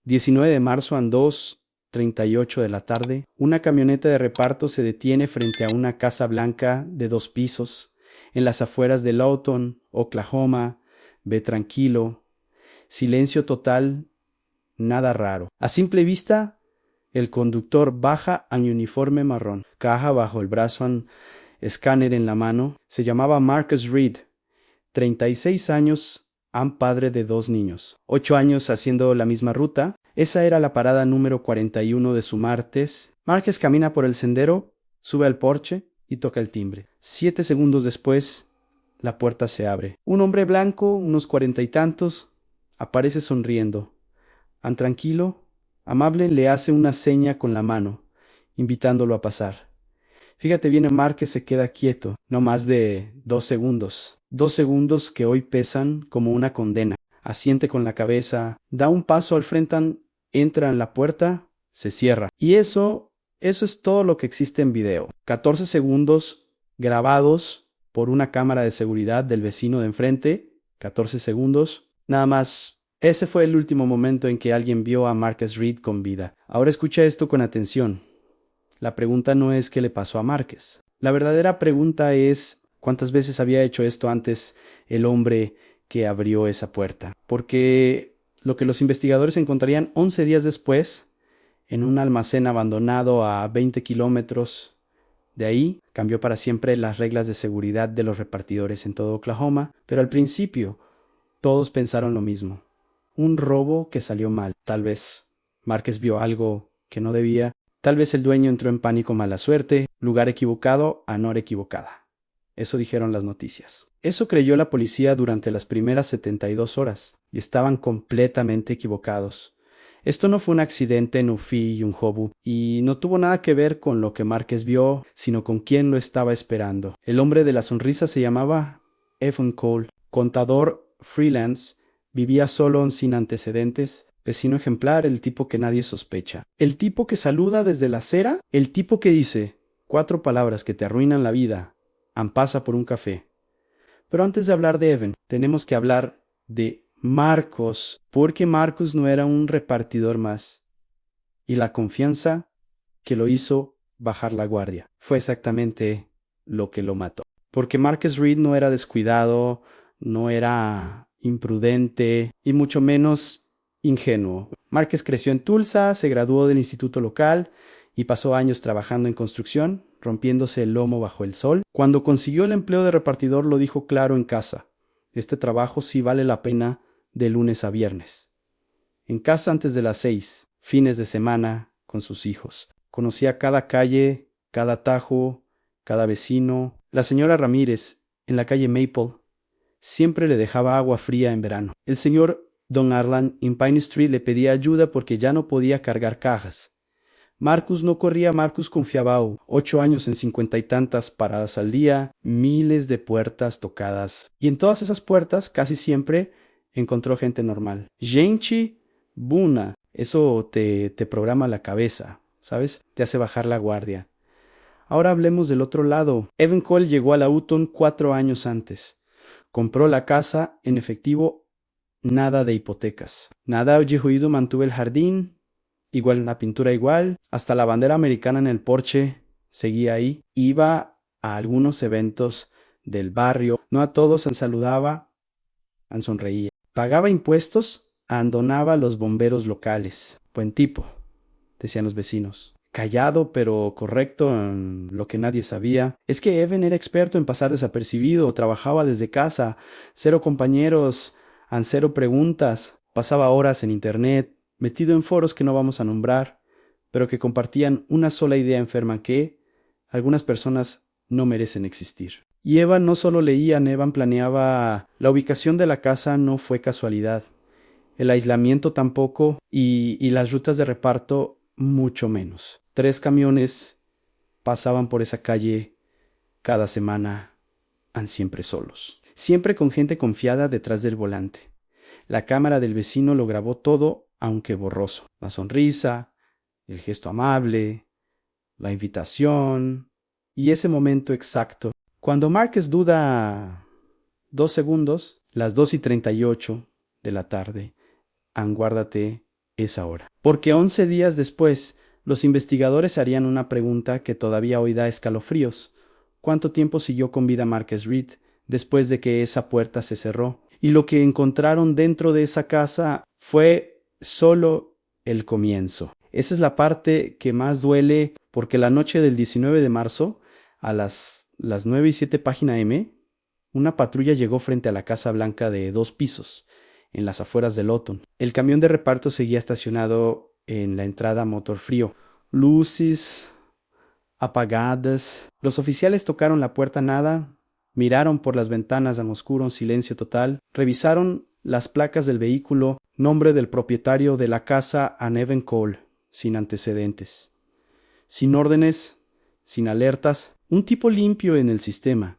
19 de marzo a 2:38 de la tarde, una camioneta de reparto se detiene frente a una casa blanca de 2 pisos en las afueras de Lawton, Oklahoma. Ve tranquilo. Silencio total, nada raro. A simple vista, el conductor baja en uniforme marrón, caja bajo el brazo, escáner en la mano. Se llamaba Marcus Reed, 36 años, padre de 2 niños, 8 años haciendo la misma ruta. Esa era la parada número 41 de su martes. Marcus camina por el sendero, sube al porche y toca el timbre. 7 segundos después, la puerta se abre. Un hombre blanco, unos 40 y tantos, aparece sonriendo. Tranquilo, amable, le hace una seña con la mano, invitándolo a pasar. Fíjate bien, Marcus se queda quieto, no más de 2 segundos. 2 segundos que hoy pesan como una condena. Asiente con la cabeza, da un paso al frente, entra en la puerta, se cierra. Y eso es todo lo que existe en video. 14 segundos grabados por una cámara de seguridad del vecino de enfrente. 14 segundos. Nada más. Ese fue el último momento en que alguien vio a Marcus Reed con vida. Ahora escucha esto con atención. La pregunta no es qué le pasó a Marcus. La verdadera pregunta es cuántas veces había hecho esto antes el hombre que abrió esa puerta. Porque lo que los investigadores encontrarían 11 días después, en un almacén abandonado a 20 kilómetros de ahí, cambió para siempre las reglas de seguridad de los repartidores en todo Oklahoma. Pero al principio, todos pensaron lo mismo. Un robo que salió mal. Tal vez Marcus vio algo que no debía. Tal vez el dueño entró en pánico, mala suerte, lugar equivocado, a hora equivocada. Eso dijeron las noticias. Eso creyó la policía durante las primeras 72 horas, y estaban completamente equivocados. Esto no fue un accidente en Ufi y un Hobu, y no tuvo nada que ver con lo que Marcus vio, sino con quién lo estaba esperando. El hombre de la sonrisa se llamaba Evan Cole, contador freelance, vivía solo, sin antecedentes. Vecino ejemplar, el tipo que nadie sospecha. El tipo que saluda desde la acera, el tipo que dice 4 palabras que te arruinan la vida. Pasa por un café. Pero antes de hablar de Evan, tenemos que hablar de Marcus, porque Marcus no era un repartidor más. Y la confianza que lo hizo bajar la guardia fue exactamente lo que lo mató. Porque Marcus Reed no era descuidado, no era imprudente y mucho menos ingenuo. Marcus creció en Tulsa, se graduó del instituto local y pasó años trabajando en construcción, rompiéndose el lomo bajo el sol. Cuando consiguió el empleo de repartidor lo dijo claro en casa: este trabajo sí vale la pena de lunes a viernes. En casa antes de las 6, fines de semana con sus hijos. Conocía cada calle, cada tajo, cada vecino. La señora Ramírez, en la calle Maple, siempre le dejaba agua fría en verano. El señor Don Arlan en Pine Street le pedía ayuda porque ya no podía cargar cajas. Marcus no corría, Marcus confiaba. 8 años en 50 y tantas paradas al día, miles de puertas tocadas. Y en todas esas puertas casi siempre encontró gente normal. Gente buna. Eso te programa la cabeza, ¿sabes? Te hace bajar la guardia. Ahora hablemos del otro lado. Evan Cole llegó a la Houghton 4 años antes. Compró la casa en efectivo, nada de hipotecas. Nada ojijuido, mantuvo el jardín, igual la pintura igual, hasta la bandera americana en el porche seguía ahí. Iba a algunos eventos del barrio, no a todos saludaba, sonreía. Pagaba impuestos, donaba a los bomberos locales. Buen tipo, decían los vecinos. Callado pero correcto en lo que nadie sabía. Es que Evan era experto en pasar desapercibido, trabajaba desde casa, 0 compañeros, 0 preguntas, pasaba horas en internet, metido en foros que no vamos a nombrar, pero que compartían una sola idea enferma que algunas personas no merecen existir. Y Evan no solo leía, Evan planeaba. La ubicación de la casa no fue casualidad, el aislamiento tampoco, y las rutas de reparto mucho menos. 3 camiones pasaban por esa calle cada semana, siempre solos, siempre con gente confiada detrás del volante. La cámara del vecino lo grabó todo, aunque borroso. La sonrisa, el gesto amable, la invitación y ese momento exacto. Cuando Marcus duda 2 segundos, las 2:38 de la tarde, guárdate es ahora. Porque 11 días después, los investigadores harían una pregunta que todavía hoy da escalofríos. ¿Cuánto tiempo siguió con vida Marcus Reed después de que esa puerta se cerró? Y lo que encontraron dentro de esa casa fue solo el comienzo. Esa es la parte que más duele, porque la noche del 19 de marzo, a las 9:07 página M, una patrulla llegó frente a la Casa Blanca de 2 pisos, en las afueras de Lawton. El camión de reparto seguía estacionado en la entrada motor frío. Luces apagadas. Los oficiales tocaron la puerta nada, miraron por las ventanas en oscuro en silencio total, revisaron las placas del vehículo, nombre del propietario de la casa a Evan Cole, sin antecedentes, sin órdenes, sin alertas, un tipo limpio en el sistema.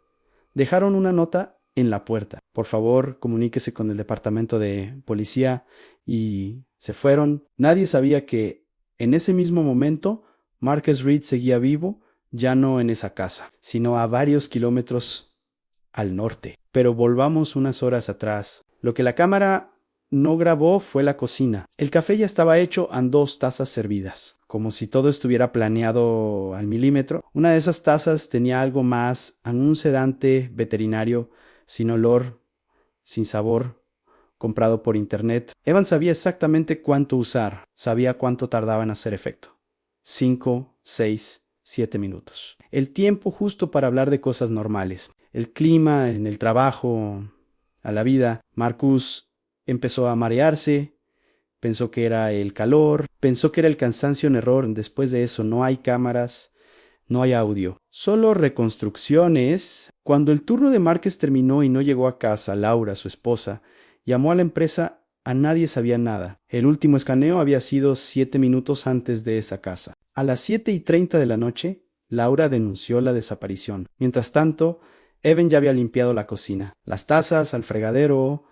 Dejaron una nota en la puerta. Por favor, comuníquese con el departamento de policía, y se fueron. Nadie sabía que en ese mismo momento Marcus Reed seguía vivo, ya no en esa casa, sino a varios kilómetros al norte. Pero volvamos unas horas atrás. Lo que la cámara no grabó fue la cocina. El café ya estaba hecho en 2 tazas servidas, como si todo estuviera planeado al milímetro. Una de esas tazas tenía algo más, en un sedante veterinario, sin olor, sin sabor, comprado por internet. Evan sabía exactamente cuánto usar, sabía cuánto tardaba en hacer efecto. 5, 6, 7 minutos. El tiempo justo para hablar de cosas normales. El clima, en el trabajo, a la vida. Marcus empezó a marearse, pensó que era el calor, pensó que era el cansancio en error. Después de eso no hay cámaras, no hay audio, solo reconstrucciones. Cuando el turno de Marcus terminó y no llegó a casa, Laura, su esposa, llamó a la empresa. A nadie sabía nada. El último escaneo había sido 7 minutos antes de esa casa. A las 7:30 de la noche, Laura denunció la desaparición. Mientras tanto, Evan ya había limpiado la cocina, las tazas, al fregadero,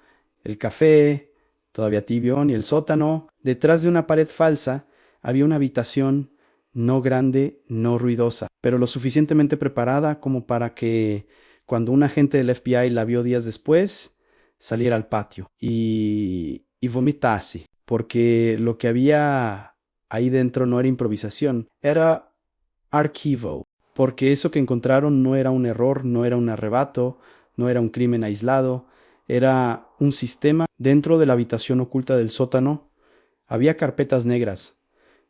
el café, todavía tibio, y el sótano. Detrás de una pared falsa había una habitación no grande, no ruidosa, pero lo suficientemente preparada como para que, cuando un agente del FBI la vio días después, saliera al patio y vomitase, porque lo que había ahí dentro no era improvisación, era archivo, porque eso que encontraron no era un error, no era un arrebato, no era un crimen aislado, era un sistema. Dentro de la habitación oculta del sótano había carpetas negras,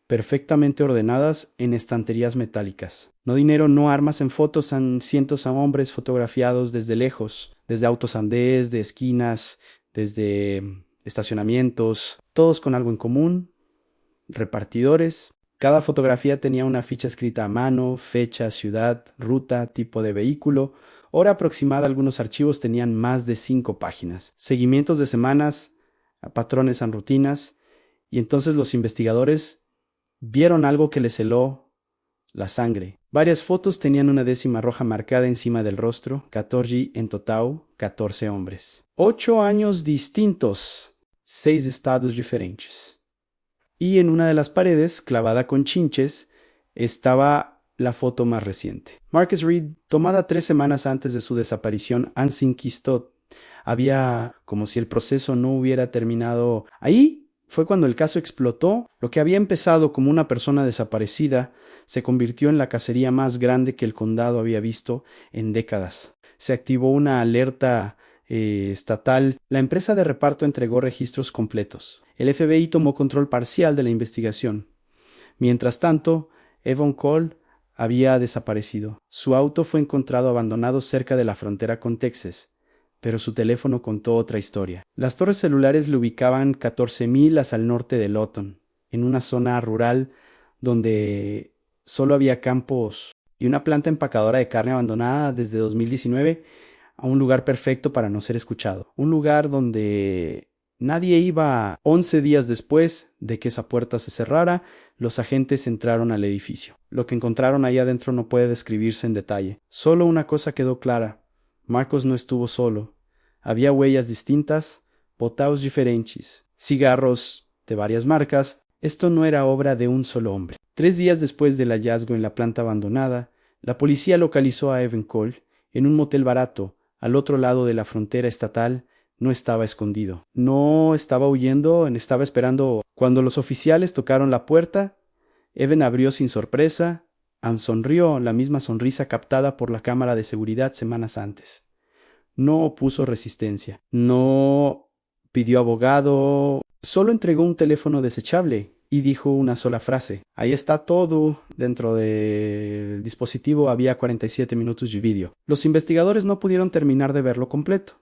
perfectamente ordenadas en estanterías metálicas. No dinero, no armas. En fotos han cientos de hombres fotografiados desde lejos, desde autos andés, de esquinas, desde estacionamientos, todos con algo en común: repartidores. Cada fotografía tenía una ficha escrita a mano, fecha, ciudad, ruta, tipo de vehículo, hora aproximada. Algunos archivos tenían más de 5 páginas, seguimientos de semanas, patrones en rutinas. Y entonces los investigadores vieron algo que les heló la sangre. Varias fotos tenían una décima roja marcada encima del rostro. 14 en total, 14 hombres. 8 años distintos, 6 estados diferentes. Y en una de las paredes, clavada con chinches, estaba la foto más reciente. Marcus Reed, tomada 3 semanas antes de su desaparición en Saint-Christophe. Había como si el proceso no hubiera terminado. Ahí fue cuando el caso explotó. Lo que había empezado como una persona desaparecida se convirtió en la cacería más grande que el condado había visto en décadas. Se activó una alerta estatal. La empresa de reparto entregó registros completos. El FBI tomó control parcial de la investigación. Mientras tanto, Evan Cole había desaparecido. Su auto fue encontrado abandonado cerca de la frontera con Texas, pero su teléfono contó otra historia. Las torres celulares lo ubicaban 14 millas al norte de Lawton, en una zona rural donde solo había campos y una planta empacadora de carne abandonada desde 2019, a un lugar perfecto para no ser escuchado. Un lugar donde nadie iba. 11 días después de que esa puerta se cerrara, los agentes entraron al edificio. Lo que encontraron ahí adentro no puede describirse en detalle. Solo una cosa quedó clara: Marcus no estuvo solo. Había huellas distintas, botaos diferentes, cigarros de varias marcas. Esto no era obra de un solo hombre. 3 días después del hallazgo en la planta abandonada, la policía localizó a Evan Cole en un motel barato al otro lado de la frontera estatal no estaba escondido, no estaba huyendo, estaba esperando. Cuando los oficiales tocaron la puerta, Evan abrió sin sorpresa. Ann sonrió, la misma sonrisa captada por la cámara de seguridad semanas antes. No opuso resistencia, no pidió abogado, solo entregó un teléfono desechable y dijo una sola frase. Ahí está todo. Dentro del dispositivo había 47 minutos de vídeo. Los investigadores no pudieron terminar de verlo completo.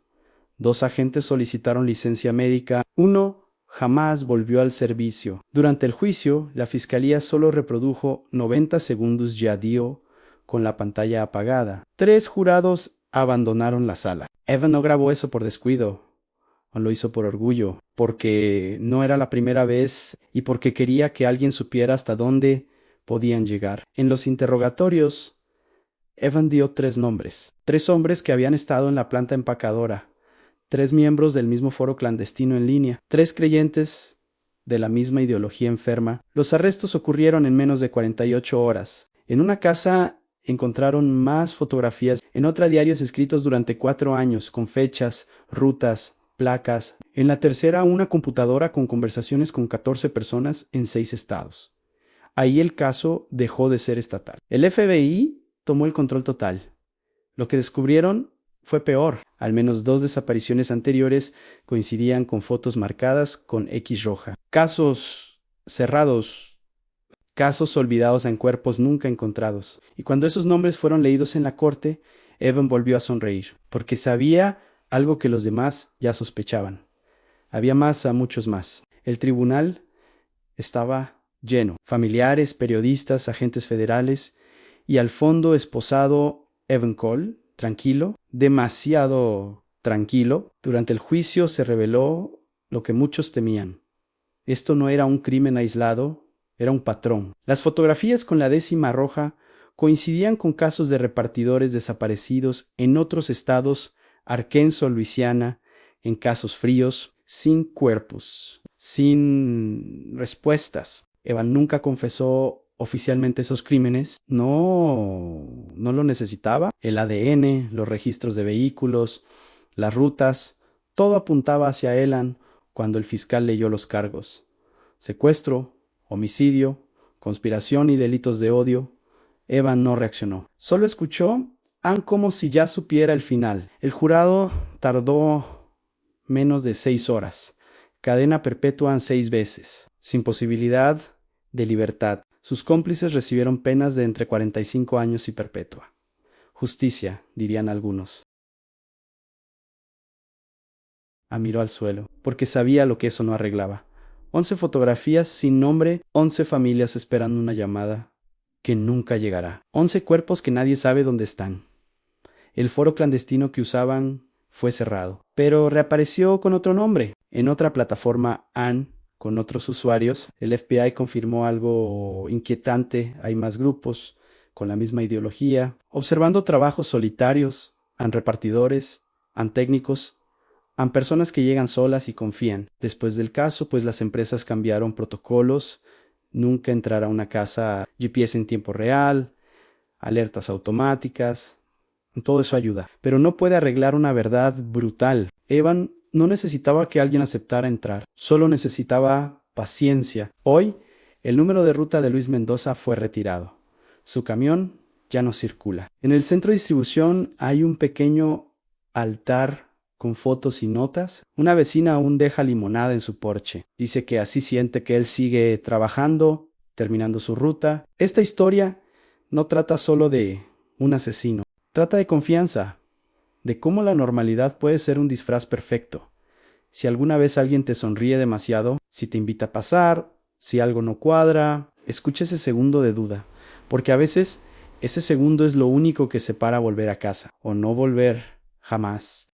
2 agentes solicitaron licencia médica. Uno jamás volvió al servicio. Durante el juicio, la fiscalía solo reprodujo 90 segundos de audio con la pantalla apagada. 3 jurados abandonaron la sala. Evan no grabó eso por descuido, o lo hizo por orgullo, porque no era la primera vez y porque quería que alguien supiera hasta dónde podían llegar. En los interrogatorios, Evan dio 3 nombres. 3 hombres que habían estado en la planta empacadora. 3 miembros del mismo foro clandestino en línea. 3 creyentes de la misma ideología enferma. Los arrestos ocurrieron en menos de 48 horas. En una casa encontraron más fotografías. En otra, diarios escritos durante 4 años, con fechas, rutas, placas. En la tercera, una computadora con conversaciones con 14 personas en 6 estados. Ahí el caso dejó de ser estatal. El FBI tomó el control total. Lo que descubrieron fue peor. Al menos 2 desapariciones anteriores coincidían con fotos marcadas con X roja. Casos cerrados, casos olvidados en cuerpos nunca encontrados. Y cuando esos nombres fueron leídos en la corte, Evan volvió a sonreír, porque sabía algo que los demás ya sospechaban. Había más a muchos más. El tribunal estaba lleno. Familiares, periodistas, agentes federales y al fondo esposado Evan Cole, tranquilo, demasiado tranquilo. Durante el juicio se reveló lo que muchos temían. Esto no era un crimen aislado, era un patrón. Las fotografías con la décima roja coincidían con casos de repartidores desaparecidos en otros estados, Arkansas, Luisiana, en casos fríos, sin cuerpos, sin respuestas. Evan nunca confesó oficialmente esos crímenes. No lo necesitaba. El ADN, los registros de vehículos, las rutas, todo apuntaba hacia Evan cuando el fiscal leyó los cargos. Secuestro, homicidio, conspiración y delitos de odio. Evan no reaccionó. Solo escuchó como si ya supiera el final. El jurado tardó menos de 6 horas. Cadena perpetua en 6 veces, sin posibilidad de libertad. Sus cómplices recibieron penas de entre 45 años y perpetua. Justicia, dirían algunos. Miró al suelo, porque sabía lo que eso no arreglaba. 11 fotografías sin nombre, 11 familias esperando una llamada que nunca llegará. 11 cuerpos que nadie sabe dónde están. El foro clandestino que usaban fue cerrado, pero reapareció con otro nombre. En otra plataforma, Ann, con otros usuarios. El FBI confirmó algo inquietante. Hay más grupos con la misma ideología, observando trabajos solitarios, repartidores, técnicos, personas que llegan solas y confían. Después del caso, pues las empresas cambiaron protocolos. Nunca entrar a una casa, GPS en tiempo real, alertas automáticas. Todo eso ayuda, pero no puede arreglar una verdad brutal. Evan no necesitaba que alguien aceptara entrar, solo necesitaba paciencia. Hoy, el número de ruta de Luis Mendoza fue retirado. Su camión ya no circula. En el centro de distribución hay un pequeño altar con fotos y notas. Una vecina aún deja limonada en su porche. Dice que así siente que él sigue trabajando, terminando su ruta. Esta historia no trata solo de un asesino. Trata de confianza, de cómo la normalidad puede ser un disfraz perfecto. Si alguna vez alguien te sonríe demasiado, si te invita a pasar, si algo no cuadra, escucha ese segundo de duda, porque a veces ese segundo es lo único que separa volver a casa o no volver jamás.